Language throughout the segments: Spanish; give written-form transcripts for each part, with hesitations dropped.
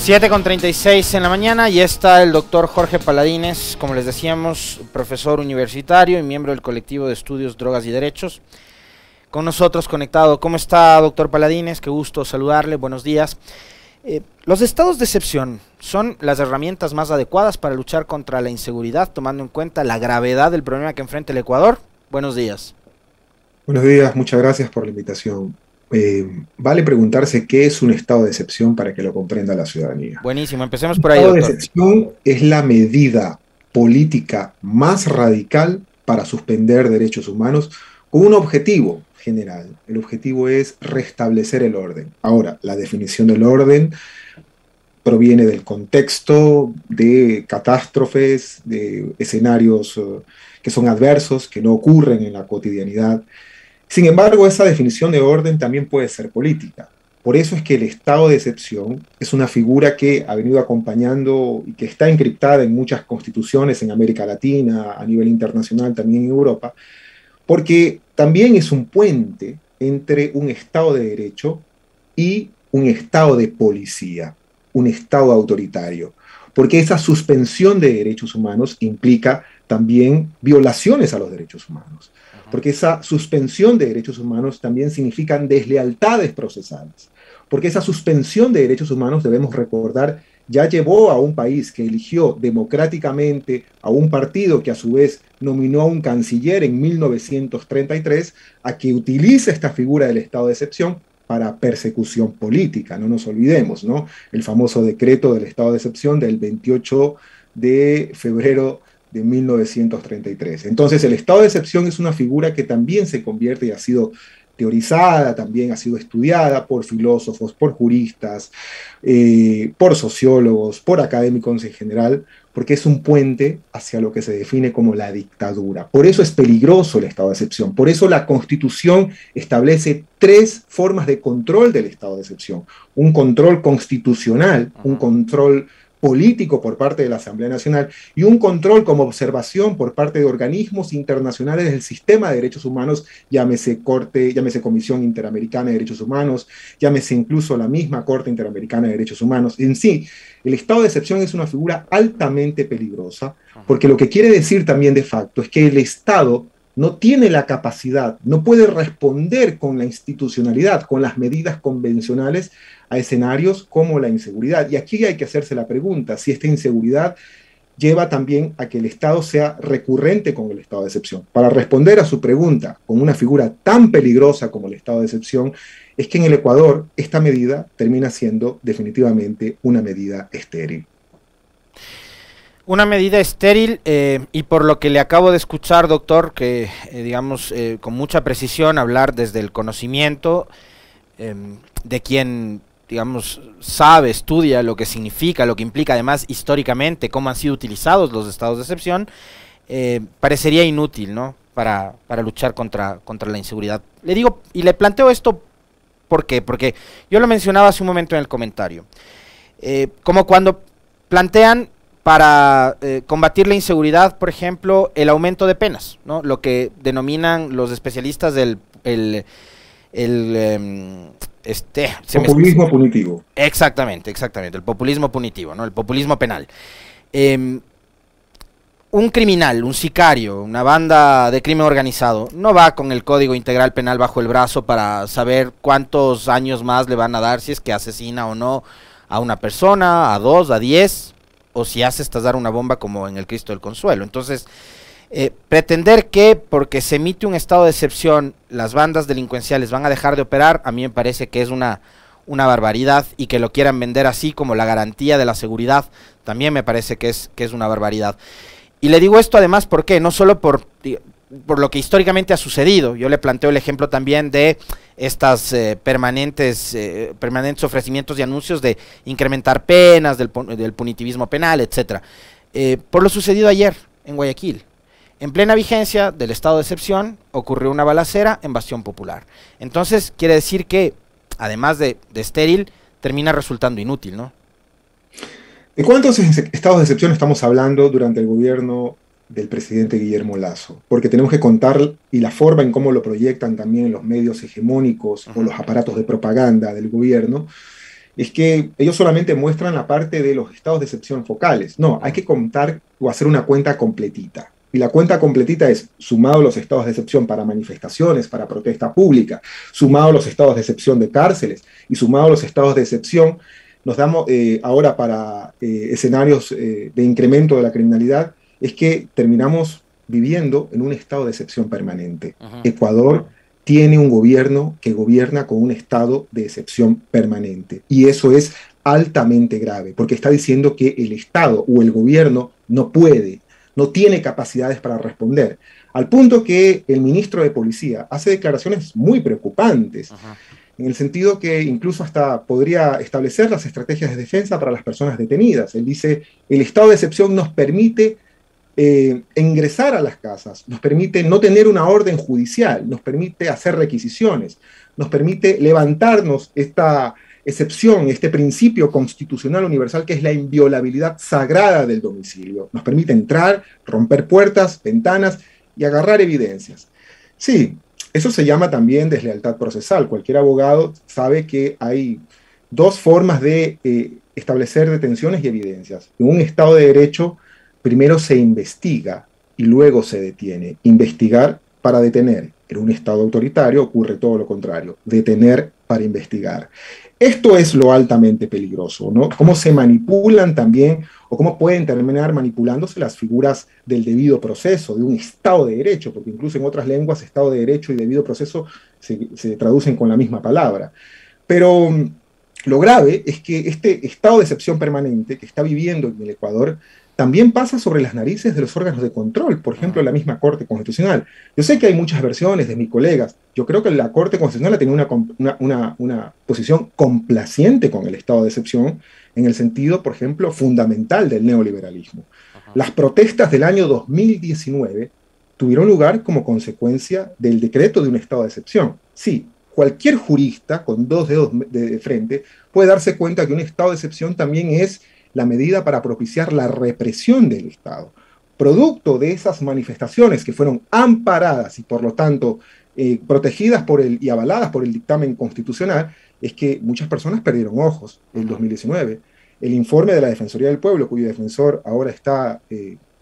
7:36 en la mañana y está el doctor Jorge Paladines, como les decíamos, profesor universitario y miembro del colectivo de estudios Drogas y Derechos. Con nosotros conectado. ¿Cómo está, doctor Paladines? Qué gusto saludarle, buenos días. Los estados de excepción son las herramientas más adecuadas para luchar contra la inseguridad, tomando en cuenta la gravedad del problema que enfrenta el Ecuador. Buenos días. Buenos días, muchas gracias por la invitación. Vale preguntarse qué es un estado de excepción para que lo comprenda la ciudadanía. Buenísimo, empecemos Un por ahí, estado de doctor. excepción es la medida política más radical para suspender derechos humanos con un objetivo general. El objetivo es restablecer el orden. Ahora, la definición del orden proviene del contexto de catástrofes, de escenarios que son adversos, que no ocurren en la cotidianidad. Sin embargo, esa definición de orden también puede ser política. Por eso es que el estado de excepción es una figura que ha venido acompañando y que está encriptada en muchas constituciones en América Latina, a nivel internacional, también en Europa, porque también es un puente entre un estado de derecho y un estado de policía, un estado autoritario, porque esa suspensión de derechos humanos implica también violaciones a los derechos humanos, porque esa suspensión de derechos humanos también significa deslealtades procesales, porque esa suspensión de derechos humanos, debemos recordar, ya llevó a un país que eligió democráticamente a un partido que a su vez nominó a un canciller en 1933 a que utilice esta figura del estado de excepción para persecución política. No nos olvidemos, ¿no? El famoso decreto del estado de excepción del 28 de febrero de 1933. Entonces, el estado de excepción es una figura que también se convierte y ha sido teorizada, también ha sido estudiada por filósofos, por juristas, por sociólogos, por académicos en general, porque es un puente hacia lo que se define como la dictadura. Por eso es peligroso el estado de excepción. Por eso la Constitución establece tres formas de control del estado de excepción. Un control constitucional, un control político por parte de la Asamblea Nacional y un control como observación por parte de organismos internacionales del sistema de derechos humanos, llámese Corte, llámese Comisión Interamericana de Derechos Humanos, llámese incluso la misma Corte Interamericana de Derechos Humanos. En sí, el estado de excepción es una figura altamente peligrosa, porque lo que quiere decir también de facto es que el Estado no tiene la capacidad, no puede responder con la institucionalidad, con las medidas convencionales a escenarios como la inseguridad. Y aquí hay que hacerse la pregunta, si esta inseguridad lleva también a que el Estado sea recurrente con el estado de excepción. Para responder a su pregunta con una figura tan peligrosa como el estado de excepción, es que en el Ecuador esta medida termina siendo definitivamente una medida estéril. Una medida estéril y por lo que le acabo de escuchar, doctor, que digamos con mucha precisión hablar desde el conocimiento de quien, digamos, sabe, estudia lo que significa, lo que implica además históricamente, cómo han sido utilizados los estados de excepción, parecería inútil, ¿no? Para luchar contra la inseguridad. Le digo, y le planteo esto, ¿por qué? Porque yo lo mencionaba hace un momento en el comentario. Como cuando plantean para combatir la inseguridad, por ejemplo, el aumento de penas, ¿no? Lo que denominan los especialistas del populismo punitivo. Exactamente, el populismo punitivo, ¿no? El populismo penal. Un criminal, un sicario, una banda de crimen organizado, no va con el Código Integral Penal bajo el brazo para saber cuántos años más le van a dar si es que asesina o no a una persona, a 2, a 10, o si hace estallar una bomba como en el Cristo del Consuelo. Entonces, pretender que porque se emite un estado de excepción las bandas delincuenciales van a dejar de operar, a mí me parece que es una barbaridad, y que lo quieran vender así como la garantía de la seguridad, también me parece que es una barbaridad. Y le digo esto además, ¿por qué? No solo por lo que históricamente ha sucedido. Yo le planteo el ejemplo también de estas permanentes ofrecimientos y anuncios de incrementar penas, del punitivismo penal, etcétera. Por lo sucedido ayer en Guayaquil. En plena vigencia del estado de excepción ocurrió una balacera en Bastión Popular. Entonces quiere decir que, además de estéril, termina resultando inútil, ¿no? ¿De cuántos estados de excepción estamos hablando durante el gobierno del presidente Guillermo Lasso? Porque tenemos que contar, y la forma en cómo lo proyectan también los medios hegemónicos o los aparatos de propaganda del gobierno, es que ellos solamente muestran la parte de los estados de excepción focales. No, hay que contar o hacer una cuenta completita. Y la cuenta completita es sumado los estados de excepción para manifestaciones, para protesta pública, sumado los estados de excepción de cárceles y sumado los estados de excepción, nos damos ahora para escenarios de incremento de la criminalidad, es que terminamos viviendo en un estado de excepción permanente. Ajá. Ecuador tiene un gobierno que gobierna con un estado de excepción permanente. Y eso es altamente grave, porque está diciendo que el Estado o el gobierno no puede, no tiene capacidades para responder. Al punto que el ministro de Policía hace declaraciones muy preocupantes, Ajá. en el sentido que incluso hasta podría establecer las estrategias de defensa para las personas detenidas. Él dice, el estado de excepción nos permite ingresar a las casas, nos permite no tener una orden judicial, nos permite hacer requisiciones, nos permite levantarnos esta excepción, este principio constitucional universal que es la inviolabilidad sagrada del domicilio. Nos permite entrar, romper puertas, ventanas y agarrar evidencias. Sí, eso se llama también deslealtad procesal. Cualquier abogado sabe que hay dos formas de establecer detenciones y evidencias. En un Estado de Derecho, primero se investiga y luego se detiene. Investigar para detener. En un Estado autoritario ocurre todo lo contrario. Detener para investigar. Esto es lo altamente peligroso, ¿no? Cómo se manipulan también, o cómo pueden terminar manipulándose las figuras del debido proceso, de un Estado de Derecho, porque incluso en otras lenguas Estado de Derecho y debido proceso se traducen con la misma palabra. Pero lo grave es que este estado de excepción permanente que está viviendo en el Ecuador también pasa sobre las narices de los órganos de control, por ejemplo, la misma Corte Constitucional. Yo sé que hay muchas versiones de mis colegas. Yo creo que la Corte Constitucional tiene una posición complaciente con el estado de excepción en el sentido, por ejemplo, fundamental del neoliberalismo. Las protestas del año 2019 tuvieron lugar como consecuencia del decreto de un estado de excepción. Sí, cualquier jurista con dos dedos de frente puede darse cuenta que un estado de excepción también es la medida para propiciar la represión del Estado. Producto de esas manifestaciones que fueron amparadas y por lo tanto protegidas y avaladas por el dictamen constitucional, es que muchas personas perdieron ojos en 2019. El informe de la Defensoría del Pueblo, cuyo defensor ahora está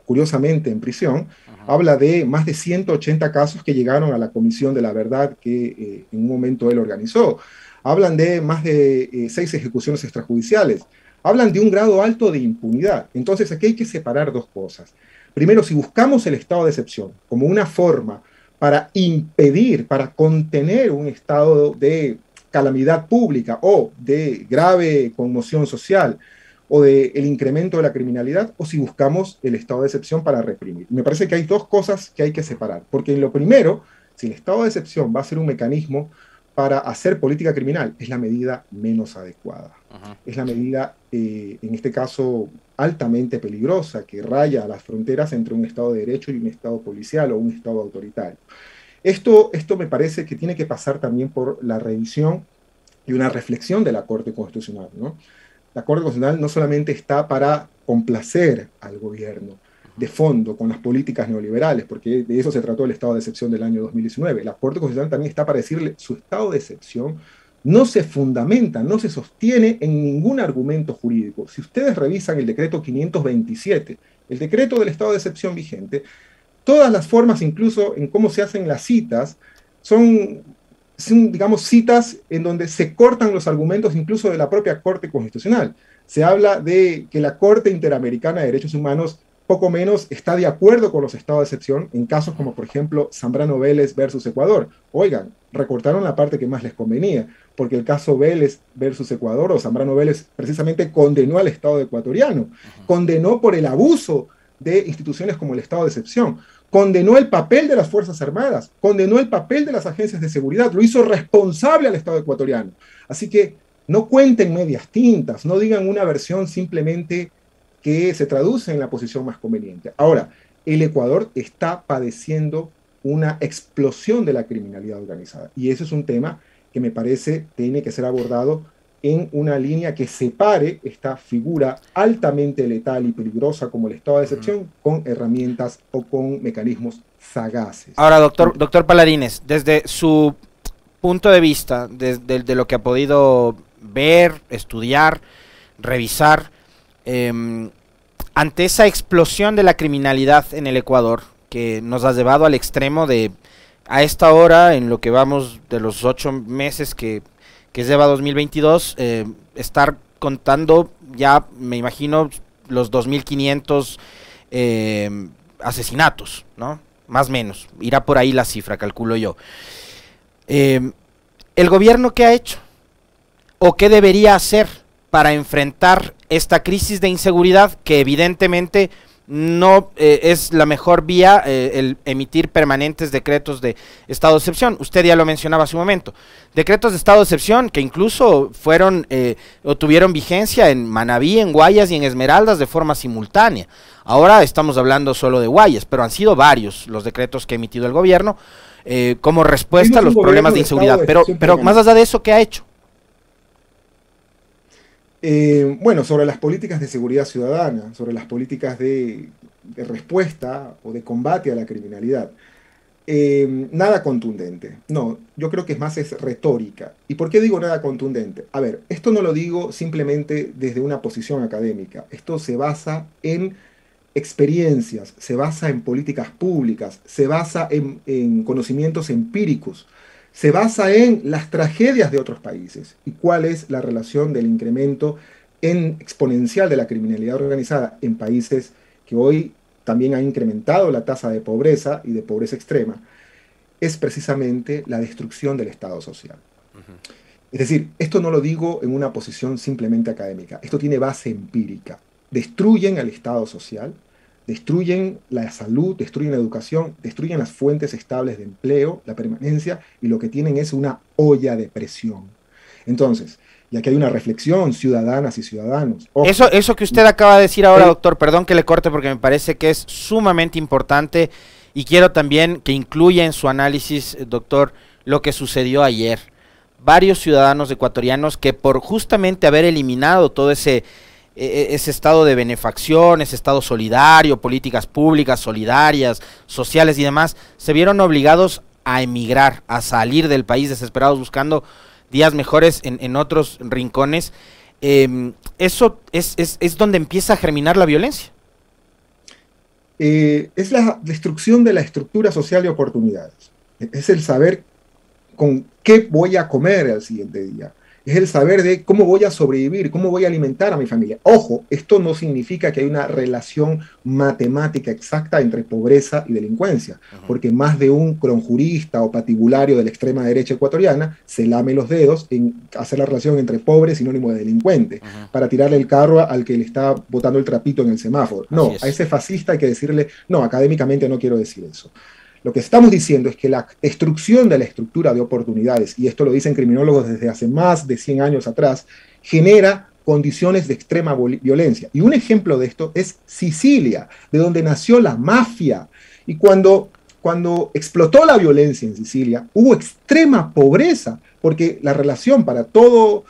curiosamente en prisión, habla de más de 180 casos que llegaron a la Comisión de la Verdad que en un momento él organizó. Hablan de más de 6 ejecuciones extrajudiciales. Hablan de un grado alto de impunidad. Entonces aquí hay que separar dos cosas. Primero, si buscamos el estado de excepción como una forma para impedir, para contener un estado de calamidad pública o de grave conmoción social o del incremento de la criminalidad, o si buscamos el estado de excepción para reprimir. Me parece que hay dos cosas que hay que separar, porque en lo primero, si el estado de excepción va a ser un mecanismo para hacer política criminal, es la medida menos adecuada. Es la medida, en este caso, altamente peligrosa, que raya a las fronteras entre un Estado de Derecho y un Estado policial o un Estado autoritario. Esto me parece que tiene que pasar también por la revisión y una reflexión de la Corte Constitucional, ¿no? La Corte Constitucional no solamente está para complacer al gobierno de fondo con las políticas neoliberales, porque de eso se trató el estado de excepción del año 2019. La Corte Constitucional también está para decirle su estado de excepción no se fundamenta, no se sostiene en ningún argumento jurídico. Si ustedes revisan el decreto 527, el decreto del estado de excepción vigente, todas las formas, incluso en cómo se hacen las citas, son, digamos, citas en donde se cortan los argumentos incluso de la propia Corte Constitucional. Se habla de que la Corte Interamericana de Derechos Humanos poco menos está de acuerdo con los estados de excepción en casos como, por ejemplo, Zambrano Vélez versus Ecuador. Oigan, recortaron la parte que más les convenía, porque el caso Vélez versus Ecuador, o Zambrano Vélez, precisamente condenó al Estado ecuatoriano, condenó por el abuso de instituciones como el estado de excepción, condenó el papel de las Fuerzas Armadas, condenó el papel de las agencias de seguridad, lo hizo responsable al Estado ecuatoriano. Así que no cuenten medias tintas, no digan una versión simplemente que se traduce en la posición más conveniente. Ahora, el Ecuador está padeciendo una explosión de la criminalidad organizada, y ese es un tema que me parece tiene que ser abordado en una línea que separe esta figura altamente letal y peligrosa como el estado de excepción con herramientas o con mecanismos sagaces. Ahora, doctor Paladines, desde su punto de vista, de lo que ha podido ver, estudiar, revisar, ante esa explosión de la criminalidad en el Ecuador, que nos ha llevado al extremo de, a esta hora, en lo que vamos de los 8 meses que lleva 2022, estar contando ya, me imagino, los 2.500 asesinatos, ¿no? Más o menos, irá por ahí la cifra, calculo yo. ¿El gobierno qué ha hecho? ¿O qué debería hacer para enfrentar esta crisis de inseguridad que evidentemente no es la mejor vía el emitir permanentes decretos de estado de excepción? Usted ya lo mencionaba hace un momento. Decretos de estado de excepción que incluso fueron o tuvieron vigencia en Manabí, en Guayas y en Esmeraldas de forma simultánea. Ahora estamos hablando solo de Guayas, pero han sido varios los decretos que ha emitido el gobierno como respuesta a los problemas de inseguridad. Pero más allá de eso, ¿qué ha hecho? Bueno, sobre las políticas de seguridad ciudadana, sobre las políticas de respuesta o de combate a la criminalidad, nada contundente. No, yo creo que es retórica. ¿Y por qué digo nada contundente? A ver, esto no lo digo simplemente desde una posición académica. Esto se basa en experiencias, se basa en políticas públicas, se basa en conocimientos empíricos, se basa en las tragedias de otros países y cuál es la relación del incremento exponencial de la criminalidad organizada en países que hoy también han incrementado la tasa de pobreza y de pobreza extrema, es precisamente la destrucción del Estado social. Es decir, esto no lo digo en una posición simplemente académica, esto tiene base empírica. Destruyen al Estado social, destruyen la salud, destruyen la educación, destruyen las fuentes estables de empleo, la permanencia, y lo que tienen es una olla de presión. Entonces, y aquí hay una reflexión, ciudadanas y ciudadanos. Ojo, eso que usted acaba de decir ahora, doctor, perdón que le corte porque me parece que es sumamente importante y quiero también que incluya en su análisis, doctor, lo que sucedió ayer. Varios ciudadanos ecuatorianos que por justamente haber eliminado todo ese estado de benefacción, ese estado solidario, políticas públicas, solidarias, sociales y demás, se vieron obligados a emigrar, a salir del país desesperados buscando días mejores en otros rincones. Eso es donde empieza a germinar la violencia. Es la destrucción de la estructura social de oportunidades. Es el saber con qué voy a comer al siguiente día. Es el saber de cómo voy a sobrevivir, cómo voy a alimentar a mi familia. Ojo, esto no significa que hay una relación matemática exacta entre pobreza y delincuencia, porque más de un cronjurista o patibulario de la extrema derecha ecuatoriana se lame los dedos en hacer la relación entre pobre sinónimo de delincuente, para tirarle el carro al que le está botando el trapito en el semáforo. No, a ese fascista hay que decirle, no, académicamente no quiero decir eso. Lo que estamos diciendo es que la destrucción de la estructura de oportunidades, y esto lo dicen criminólogos desde hace más de 100 años atrás, genera condiciones de extrema violencia. Y un ejemplo de esto es Sicilia, de donde nació la mafia. Y cuando explotó la violencia en Sicilia, hubo extrema pobreza, porque la relación para todo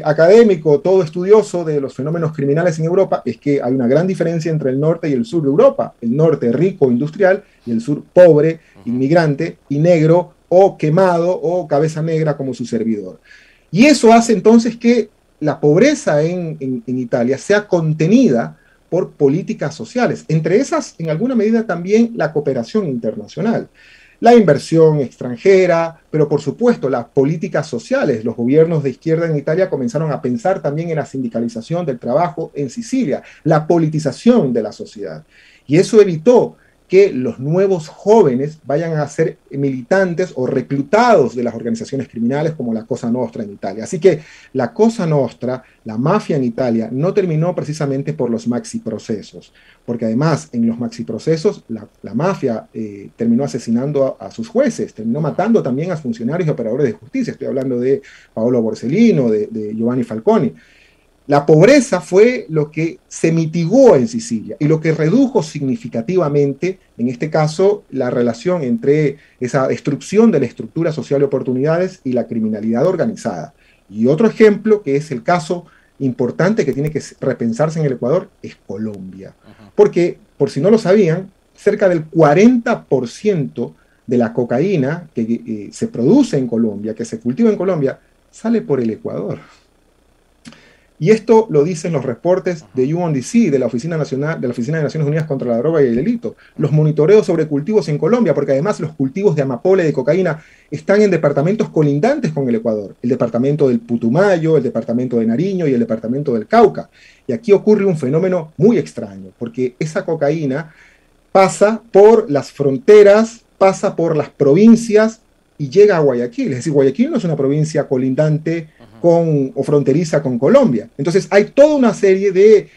académico, todo estudioso de los fenómenos criminales en Europa es que hay una gran diferencia entre el norte y el sur de Europa. El norte rico, industrial, y el sur pobre, inmigrante y negro o quemado o cabeza negra como su servidor. Y eso hace entonces que la pobreza en Italia sea contenida por políticas sociales. Entre esas, en alguna medida también la cooperación internacional. La inversión extranjera, pero por supuesto las políticas sociales. Los gobiernos de izquierda en Italia comenzaron a pensar también en la sindicalización del trabajo en Sicilia, la politización de la sociedad. Y eso evitó que los nuevos jóvenes vayan a ser militantes o reclutados de las organizaciones criminales como la Cosa Nostra en Italia. Así que la Cosa Nostra, la mafia en Italia, no terminó precisamente por los maxiprocesos, porque además en los maxiprocesos la mafia terminó asesinando a sus jueces, terminó matando también a funcionarios y operadores de justicia. Estoy hablando de Paolo Borsellino, de Giovanni Falcone. La pobreza fue lo que se mitigó en Sicilia y lo que redujo significativamente, en este caso, la relación entre esa destrucción de la estructura social de oportunidades y la criminalidad organizada. Y otro ejemplo, que es el caso importante que tiene que repensarse en el Ecuador, es Colombia. Porque, por si no lo sabían, cerca del 40% de la cocaína que se produce en Colombia, que se cultiva en Colombia, sale por el Ecuador. Y esto lo dicen los reportes de UNDC, de la Oficina Nacional, de la Oficina de Naciones Unidas contra la Droga y el Delito. Los monitoreos sobre cultivos en Colombia, porque además los cultivos de amapola y de cocaína están en departamentos colindantes con el Ecuador. El departamento del Putumayo, el departamento de Nariño y el departamento del Cauca. Y aquí ocurre un fenómeno muy extraño, porque esa cocaína pasa por las fronteras, pasa por las provincias y llega a Guayaquil. Es decir, Guayaquil no es una provincia colindante o fronteriza con Colombia. Entonces hay toda una serie de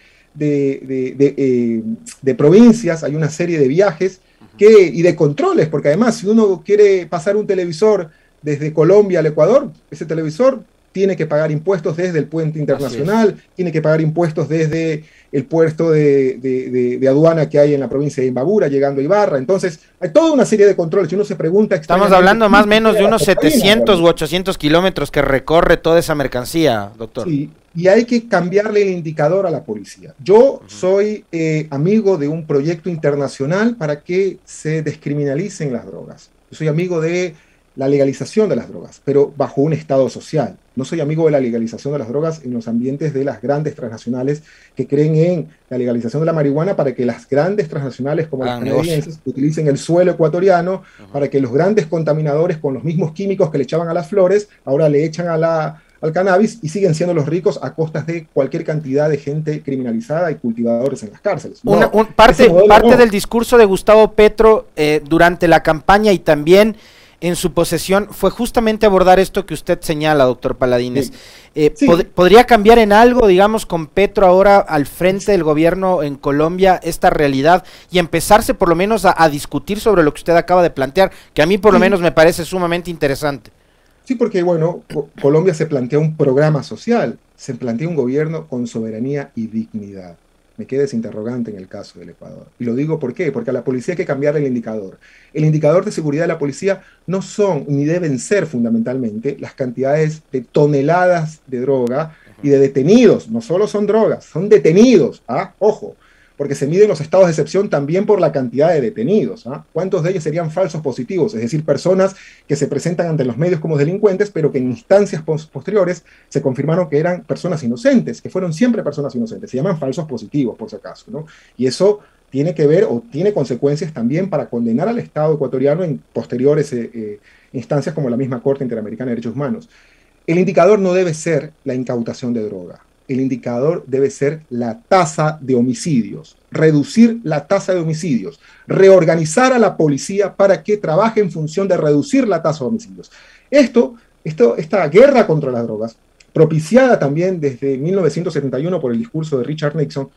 provincias, hay una serie de viajes y de controles, porque además si uno quiere pasar un televisor desde Colombia al Ecuador, ese televisor tiene que pagar impuestos desde el puente internacional, tiene que pagar impuestos desde el puerto de aduana que hay en la provincia de Imbabura, llegando a Ibarra. Entonces, hay toda una serie de controles. Y uno se pregunta... Estamos hablando más o menos de unos 700 u 800 kilómetros que recorre toda esa mercancía, doctor. Sí, y hay que cambiarle el indicador a la policía. Yo soy amigo de un proyecto internacional para que se descriminalicen las drogas. Yo soy amigo de la legalización de las drogas, pero bajo un estado social. No soy amigo de la legalización de las drogas en los ambientes de las grandes transnacionales que creen en la legalización de la marihuana para que las grandes transnacionales como las canadienses utilicen el suelo ecuatoriano, para que los grandes contaminadores con los mismos químicos que le echaban a las flores, ahora le echan al cannabis y siguen siendo los ricos a costas de cualquier cantidad de gente criminalizada y cultivadores en las cárceles. No, parte del discurso de Gustavo Petro durante la campaña y también en su posesión fue justamente abordar esto que usted señala, doctor Paladines. Sí. ¿Podría cambiar en algo, digamos, con Petro ahora al frente del gobierno en Colombia esta realidad y empezarse por lo menos a discutir sobre lo que usted acaba de plantear, que a mí por lo menos me parece sumamente interesante? Sí, porque bueno, Colombia se plantea un programa social, se plantea un gobierno con soberanía y dignidad. Me queda ese interrogante en el caso del Ecuador. Y lo digo ¿por qué? Porque a la policía hay que cambiar el indicador. El indicador de seguridad de la policía no son ni deben ser fundamentalmente las cantidades de toneladas de droga y de detenidos. No solo son drogas, son detenidos. ¿Ah? Ojo, porque se miden los estados de excepción también por la cantidad de detenidos. ¿Ah? ¿Cuántos de ellos serían falsos positivos? Es decir, personas que se presentan ante los medios como delincuentes, pero que en instancias posteriores se confirmaron que eran personas inocentes, que fueron siempre personas inocentes. Se llaman falsos positivos, por si acaso, ¿no? Y eso tiene que ver o tiene consecuencias también para condenar al Estado ecuatoriano en posteriores instancias como la misma Corte Interamericana de Derechos Humanos. El indicador no debe ser la incautación de droga. El indicador debe ser la tasa de homicidios, reducir la tasa de homicidios, reorganizar a la policía para que trabaje en función de reducir la tasa de homicidios. Esta guerra contra las drogas, propiciada también desde 1971 por el discurso de Richard Nixon,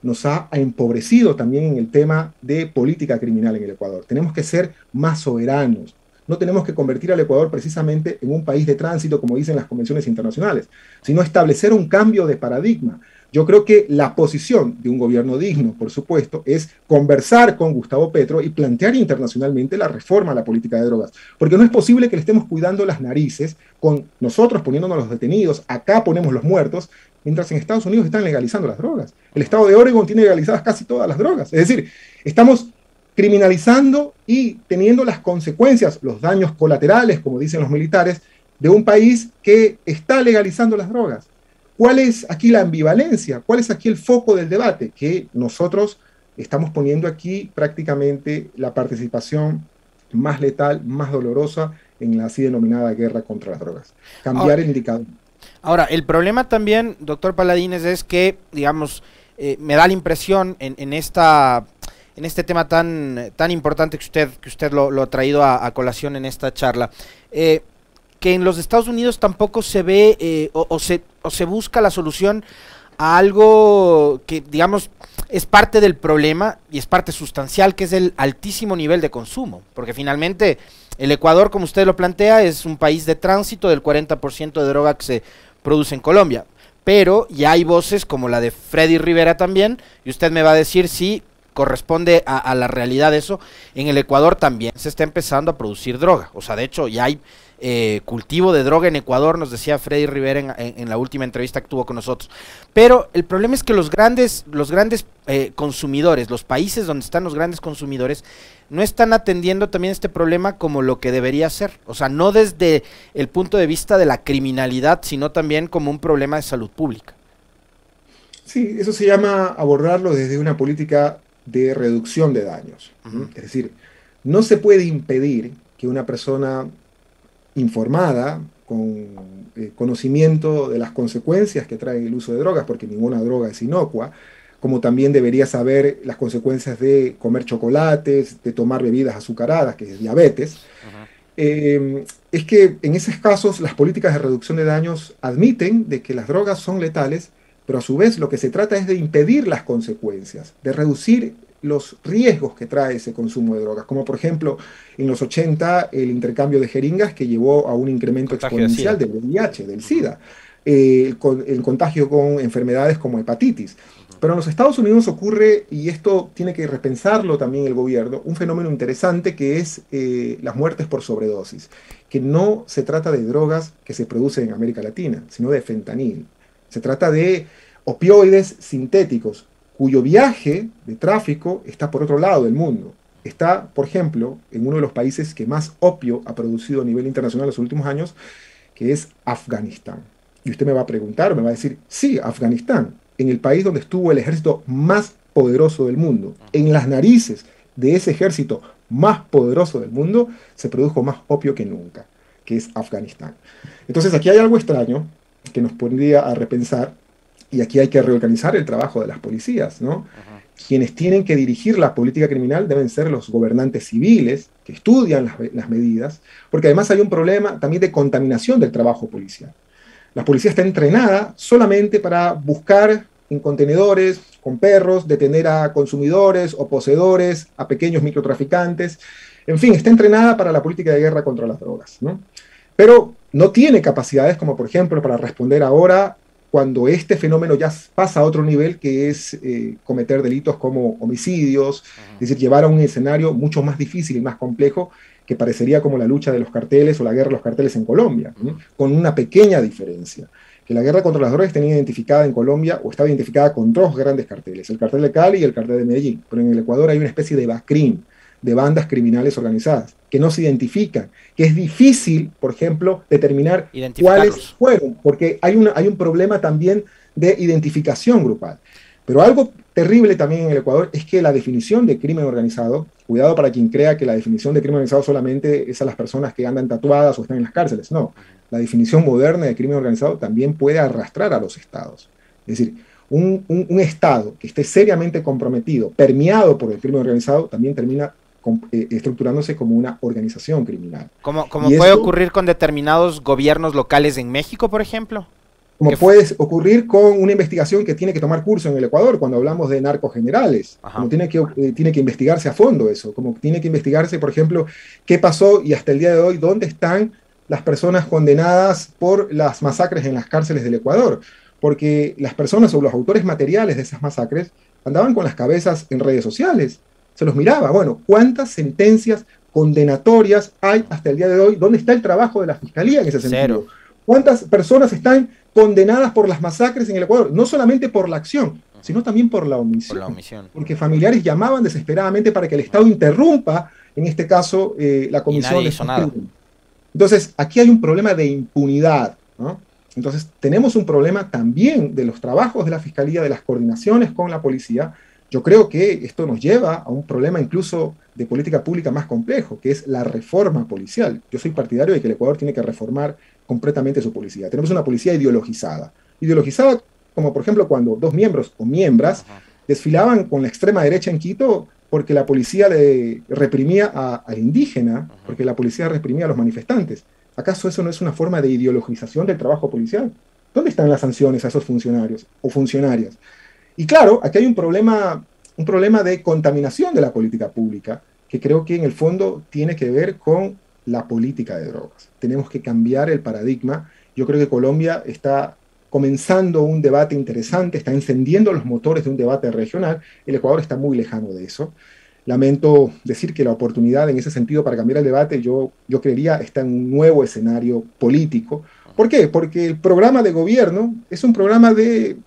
nos ha empobrecido también en el tema de política criminal en el Ecuador. Tenemos que ser más soberanos. No tenemos que convertir al Ecuador precisamente en un país de tránsito, como dicen las convenciones internacionales, sino establecer un cambio de paradigma. Yo creo que la posición de un gobierno digno, por supuesto, es conversar con Gustavo Petro y plantear internacionalmente la reforma a la política de drogas. Porque no es posible que le estemos cuidando las narices con nosotros poniéndonos los detenidos, acá ponemos los muertos, mientras en Estados Unidos están legalizando las drogas. El estado de Oregon tiene legalizadas casi todas las drogas. Es decir, estamos criminalizando y teniendo las consecuencias, los daños colaterales, como dicen los militares, de un país que está legalizando las drogas. ¿Cuál es aquí la ambivalencia? ¿Cuál es aquí el foco del debate? Que nosotros estamos poniendo aquí prácticamente la participación más letal, más dolorosa en la así denominada guerra contra las drogas. Cambiar el indicador. Ahora, el problema también, doctor Paladines, es que, digamos, me da la impresión en este tema tan importante que usted lo ha traído a colación en esta charla, que en los Estados Unidos tampoco se ve o se busca la solución a algo que, digamos, es parte del problema y es parte sustancial, que es el altísimo nivel de consumo, porque finalmente el Ecuador, como usted lo plantea, es un país de tránsito del 40% de droga que se produce en Colombia, pero ya hay voces como la de Freddy Rivera también, y usted me va a decir si corresponde a la realidad de eso, en el Ecuador también se está empezando a producir droga. O sea, de hecho, ya hay cultivo de droga en Ecuador, nos decía Freddy Rivera en la última entrevista que tuvo con nosotros. Pero el problema es que los grandes consumidores, los países donde están los grandes consumidores, no están atendiendo también este problema como lo que debería ser. O sea, no desde el punto de vista de la criminalidad, sino también como un problema de salud pública. Sí, eso se llama abordarlo desde una política de reducción de daños. Es decir, no se puede impedir que una persona informada, con conocimiento de las consecuencias que trae el uso de drogas, porque ninguna droga es inocua, como también debería saber las consecuencias de comer chocolates, de tomar bebidas azucaradas, que es diabetes. Es que en esos casos las políticas de reducción de daños admiten de que las drogas son letales, pero a su vez lo que se trata es de impedir las consecuencias, de reducir los riesgos que trae ese consumo de drogas, como por ejemplo en los 80 el intercambio de jeringas que llevó a un incremento exponencial del VIH, del SIDA, el contagio con enfermedades como hepatitis. Pero en los Estados Unidos ocurre, y esto tiene que repensarlo también el gobierno, un fenómeno interesante que es las muertes por sobredosis, que no se trata de drogas que se producen en América Latina, sino de fentanil. Se trata de opioides sintéticos, cuyo viaje de tráfico está por otro lado del mundo. Está, por ejemplo, en uno de los países que más opio ha producido a nivel internacional en los últimos años, que es Afganistán. Y usted me va a preguntar, me va a decir, sí, Afganistán, en el país donde estuvo el ejército más poderoso del mundo, en las narices de ese ejército más poderoso del mundo, se produjo más opio que nunca, que es Afganistán. Entonces aquí hay algo extraño que nos pondría a repensar, y aquí hay que reorganizar el trabajo de las policías, ¿no? Quienes tienen que dirigir la política criminal deben ser los gobernantes civiles, que estudian las medidas, porque además hay un problema también de contaminación del trabajo policial. La policía está entrenada solamente para buscar en contenedores, con perros, detener a consumidores o poseedores, a pequeños microtraficantes. En fin, está entrenada para la política de guerra contra las drogas, ¿no? Pero no tiene capacidades como, por ejemplo, para responder ahora cuando este fenómeno ya pasa a otro nivel, que es cometer delitos como homicidios, es decir, llevar a un escenario mucho más difícil y más complejo, que parecería como la lucha de los carteles o la guerra de los carteles en Colombia, ¿no? Con una pequeña diferencia, que la guerra contra las drogas tenía identificada en Colombia, o estaba identificada con dos grandes carteles, el cartel de Cali y el cartel de Medellín, pero en el Ecuador hay una especie de BACRIM, de bandas criminales organizadas, que no se identifican, que es difícil, por ejemplo, determinar cuáles fueron, porque hay un problema también de identificación grupal. Pero algo terrible también en el Ecuador es que la definición de crimen organizado, cuidado para quien crea que la definición de crimen organizado solamente es a las personas que andan tatuadas o están en las cárceles, no, la definición moderna de crimen organizado también puede arrastrar a los estados. Es decir, un estado que esté seriamente comprometido, permeado por el crimen organizado, también termina estructurándose como una organización criminal. Como puede ocurrir con determinados gobiernos locales en México, por ejemplo. Como puede ocurrir con una investigación que tiene que tomar curso en el Ecuador cuando hablamos de narcogenerales. Como tiene que investigarse a fondo eso, como tiene que investigarse, por ejemplo, qué pasó y hasta el día de hoy, dónde están las personas condenadas por las masacres en las cárceles del Ecuador. Porque las personas o los autores materiales de esas masacres andaban con las cabezas en redes sociales. Se los miraba. Bueno, ¿cuántas sentencias condenatorias hay hasta el día de hoy? ¿Dónde está el trabajo de la fiscalía en ese sentido? Cero. ¿Cuántas personas están condenadas por las masacres en el Ecuador? No solamente por la acción, sino también por la omisión. Por la omisión. Porque familiares llamaban desesperadamente para que el Estado interrumpa, en este caso, la comisión de estos crímenes. Entonces, aquí hay un problema de impunidad, ¿no? Entonces, tenemos un problema también de los trabajos de la Fiscalía, de las coordinaciones con la policía. Yo creo que esto nos lleva a un problema incluso de política pública más complejo, que es la reforma policial. Yo soy partidario de que el Ecuador tiene que reformar completamente su policía. Tenemos una policía ideologizada. Ideologizada como, por ejemplo, cuando dos miembros o miembros desfilaban con la extrema derecha en Quito porque la policía le reprimía al indígena, porque la policía reprimía a los manifestantes. ¿Acaso eso no es una forma de ideologización del trabajo policial? ¿Dónde están las sanciones a esos funcionarios o funcionarias? Y claro, aquí hay un problema de contaminación de la política pública, que creo que en el fondo tiene que ver con la política de drogas. Tenemos que cambiar el paradigma. Yo creo que Colombia está comenzando un debate interesante, está encendiendo los motores de un debate regional. El Ecuador está muy lejano de eso. Lamento decir que la oportunidad en ese sentido para cambiar el debate, yo creería, está en un nuevo escenario político. ¿Por qué? Porque el programa de gobierno es un programa de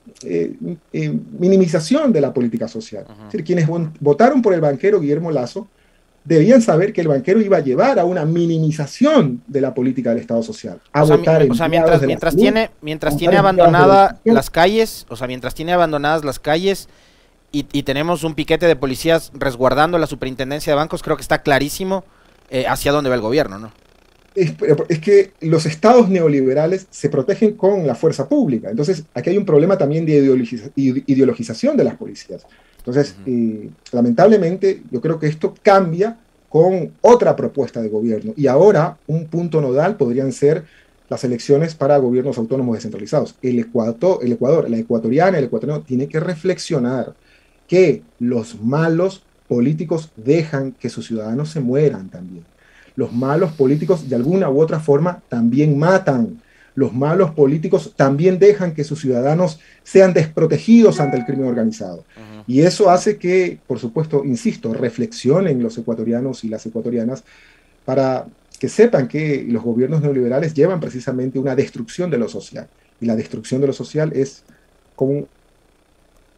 minimización de la política social. Es decir, quienes votaron por el banquero Guillermo Lasso debían saber que el banquero iba a llevar a una minimización de la política del Estado social. A votar mientras tiene abandonadas las calles, mientras tiene abandonadas las calles y tenemos un piquete de policías resguardando la superintendencia de bancos, creo que está clarísimo hacia dónde va el gobierno, ¿no? Es que los estados neoliberales se protegen con la fuerza pública. Entonces, aquí hay un problema también de ideologización de las policías. Entonces, lamentablemente, yo creo que esto cambia con otra propuesta de gobierno. Y ahora, un punto nodal podrían ser las elecciones para gobiernos autónomos descentralizados. El Ecuador, la ecuatoriana, el ecuatoriano, tiene que reflexionar que los malos políticos dejan que sus ciudadanos se mueran también. Los malos políticos, de alguna u otra forma, también matan. Los malos políticos también dejan que sus ciudadanos sean desprotegidos ante el crimen organizado. Y eso hace que, por supuesto, insisto, reflexionen los ecuatorianos y las ecuatorianas para que sepan que los gobiernos neoliberales llevan precisamente una destrucción de lo social. Y la destrucción de lo social es como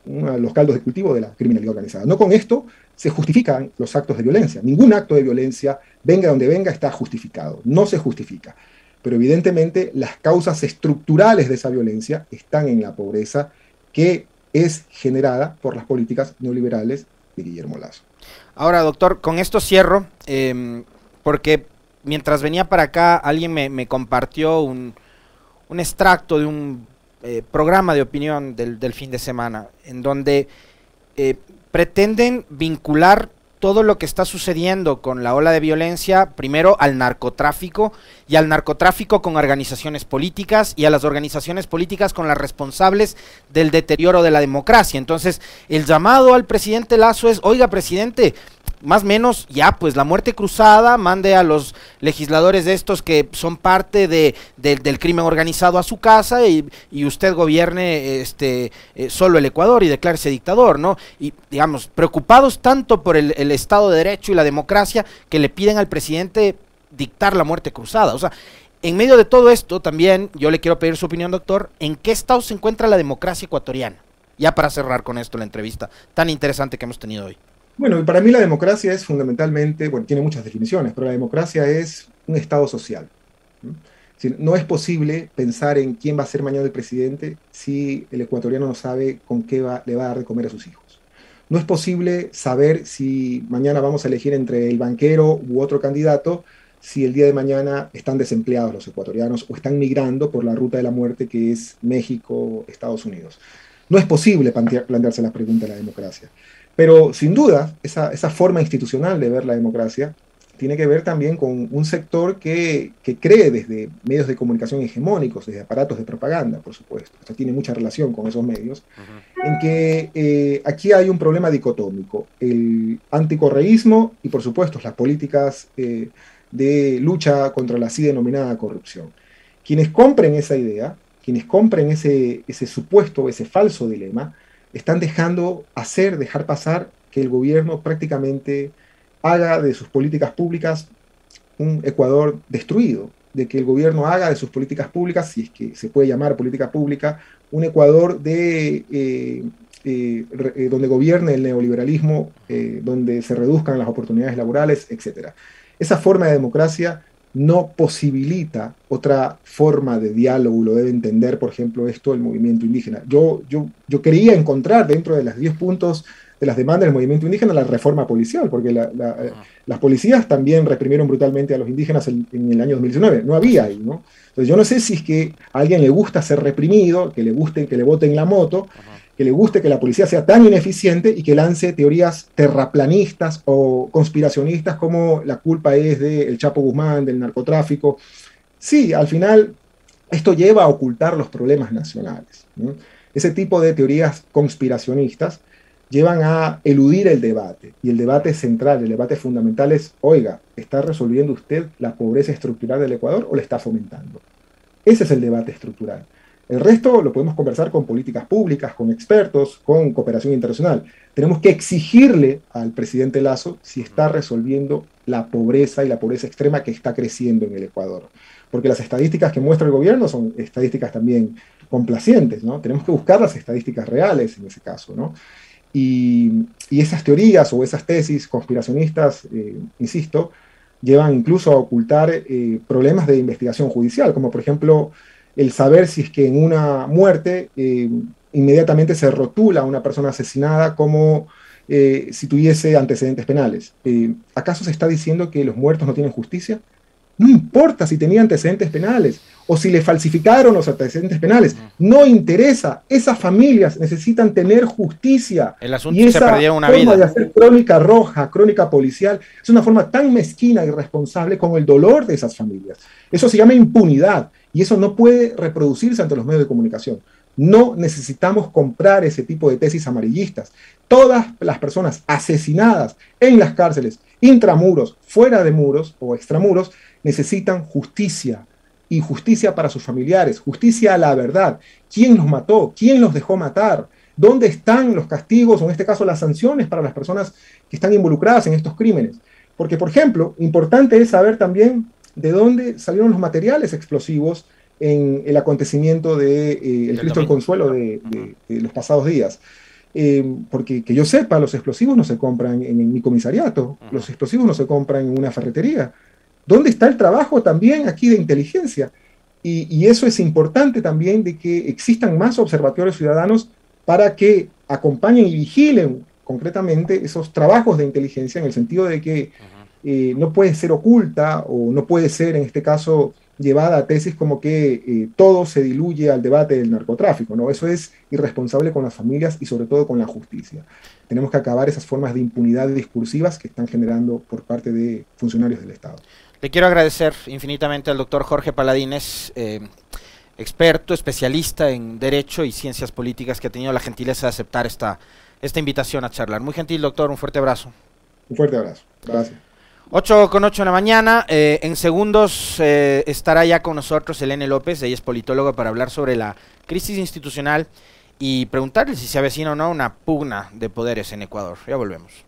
los caldos de cultivo de la criminalidad organizada. No con esto se justifican los actos de violencia. Ningún acto de violencia, venga donde venga, está justificado. No se justifica. Pero evidentemente las causas estructurales de esa violencia están en la pobreza que es generada por las políticas neoliberales de Guillermo Lasso. Ahora, doctor, con esto cierro, porque mientras venía para acá alguien me compartió un extracto de un programa de opinión del fin de semana, en donde pretenden vincular todo lo que está sucediendo con la ola de violencia, primero al narcotráfico, y al narcotráfico con organizaciones políticas, y a las organizaciones políticas con las responsables del deterioro de la democracia. Entonces, el llamado al presidente Lasso es, oiga, presidente, más o menos, ya, pues la muerte cruzada, mande a los legisladores de estos que son parte del crimen organizado a su casa y usted gobierne solo el Ecuador y declárese dictador, ¿no? Y, digamos, preocupados tanto por el Estado de Derecho y la democracia que le piden al presidente dictar la muerte cruzada. O sea, en medio de todo esto también, yo le quiero pedir su opinión, doctor, ¿en qué estado se encuentra la democracia ecuatoriana? Ya para cerrar con esto la entrevista tan interesante que hemos tenido hoy. Bueno, para mí la democracia es fundamentalmente, bueno, tiene muchas definiciones, pero la democracia es un Estado social. No es posible pensar en quién va a ser mañana el presidente si el ecuatoriano no sabe con qué le va a dar de comer a sus hijos. No es posible saber si mañana vamos a elegir entre el banquero u otro candidato si el día de mañana están desempleados los ecuatorianos o están migrando por la ruta de la muerte que es México, Estados Unidos. No es posible plantearse la pregunta de la democracia. Pero sin duda, esa forma institucional de ver la democracia tiene que ver también con un sector que cree desde medios de comunicación hegemónicos, desde aparatos de propaganda, por supuesto. Esto tiene mucha relación con esos medios, en que aquí hay un problema dicotómico, el anticorreísmo y, por supuesto, las políticas de lucha contra la así denominada corrupción. Quienes compren esa idea, quienes compren ese supuesto, ese falso dilema, están dejar pasar que el gobierno prácticamente haga de sus políticas públicas un Ecuador destruido, de que el gobierno haga de sus políticas públicas, si es que se puede llamar política pública, un Ecuador donde gobierne el neoliberalismo, donde se reduzcan las oportunidades laborales, etc. Esa forma de democracia no posibilita otra forma de diálogo, lo debe entender, por ejemplo, esto el movimiento indígena. Yo quería encontrar dentro de los 10 puntos de las demandas del movimiento indígena la reforma policial, porque las policías también reprimieron brutalmente a los indígenas en el año 2019, no había ahí, ¿no? Entonces yo no sé si es que a alguien le gusta ser reprimido, que le guste que le boten la moto, que le guste que la policía sea tan ineficiente y que lance teorías terraplanistas o conspiracionistas como la culpa es del Chapo Guzmán, del narcotráfico. Sí, al final esto lleva a ocultar los problemas nacionales, ¿no? Ese tipo de teorías conspiracionistas llevan a eludir el debate, y el debate central, el debate fundamental es, oiga, ¿está resolviendo usted la pobreza estructural del Ecuador o la está fomentando? Ese es el debate estructural. El resto lo podemos conversar con políticas públicas, con expertos, con cooperación internacional. Tenemos que exigirle al presidente Lasso si está resolviendo la pobreza y la pobreza extrema que está creciendo en el Ecuador. Porque las estadísticas que muestra el gobierno son estadísticas también complacientes, ¿no? Tenemos que buscar las estadísticas reales en ese caso, ¿no? Y esas teorías o esas tesis conspiracionistas, insisto, llevan incluso a ocultar problemas de investigación judicial, como por ejemplo el saber si es que en una muerte inmediatamente se rotula a una persona asesinada como si tuviese antecedentes penales. ¿Acaso se está diciendo que los muertos no tienen justicia? No importa si tenía antecedentes penales o si le falsificaron los antecedentes penales. No interesa. Esas familias necesitan tener justicia. El asunto se perdió una vida. Y esa forma de hacer crónica roja, crónica policial, es una forma tan mezquina y irresponsable con el dolor de esas familias. Eso se llama impunidad y eso no puede reproducirse ante los medios de comunicación. No necesitamos comprar ese tipo de tesis amarillistas. Todas las personas asesinadas en las cárceles, intramuros, fuera de muros o extramuros, necesitan justicia, y justicia para sus familiares, justicia a la verdad. ¿Quién los mató? ¿Quién los dejó matar? ¿Dónde están los castigos o en este caso las sanciones para las personas que están involucradas en estos crímenes? Porque, por ejemplo, importante es saber también de dónde salieron los materiales explosivos en el acontecimiento de el Cristo del Consuelo de los pasados días. Porque que yo sepa, los explosivos no se compran en mi comisariato, los explosivos no se compran en una ferretería. ¿Dónde está el trabajo también aquí de inteligencia? Y eso es importante también, de que existan más observatorios ciudadanos para que acompañen y vigilen concretamente esos trabajos de inteligencia, en el sentido de que no puede ser oculta o no puede ser, en este caso, llevada a tesis como que todo se diluye al debate del narcotráfico, ¿no? Eso es irresponsable con las familias y sobre todo con la justicia. Tenemos que acabar esas formas de impunidad discursivas que están generando por parte de funcionarios del Estado. Le quiero agradecer infinitamente al doctor Jorge Paladines, experto, especialista en Derecho y Ciencias Políticas, que ha tenido la gentileza de aceptar esta invitación a charlar. Muy gentil, doctor, un fuerte abrazo. Un fuerte abrazo, gracias. 8:08 de la mañana, en segundos estará ya con nosotros Elena López, ella es politóloga, para hablar sobre la crisis institucional y preguntarle si se avecina o no una pugna de poderes en Ecuador. Ya volvemos.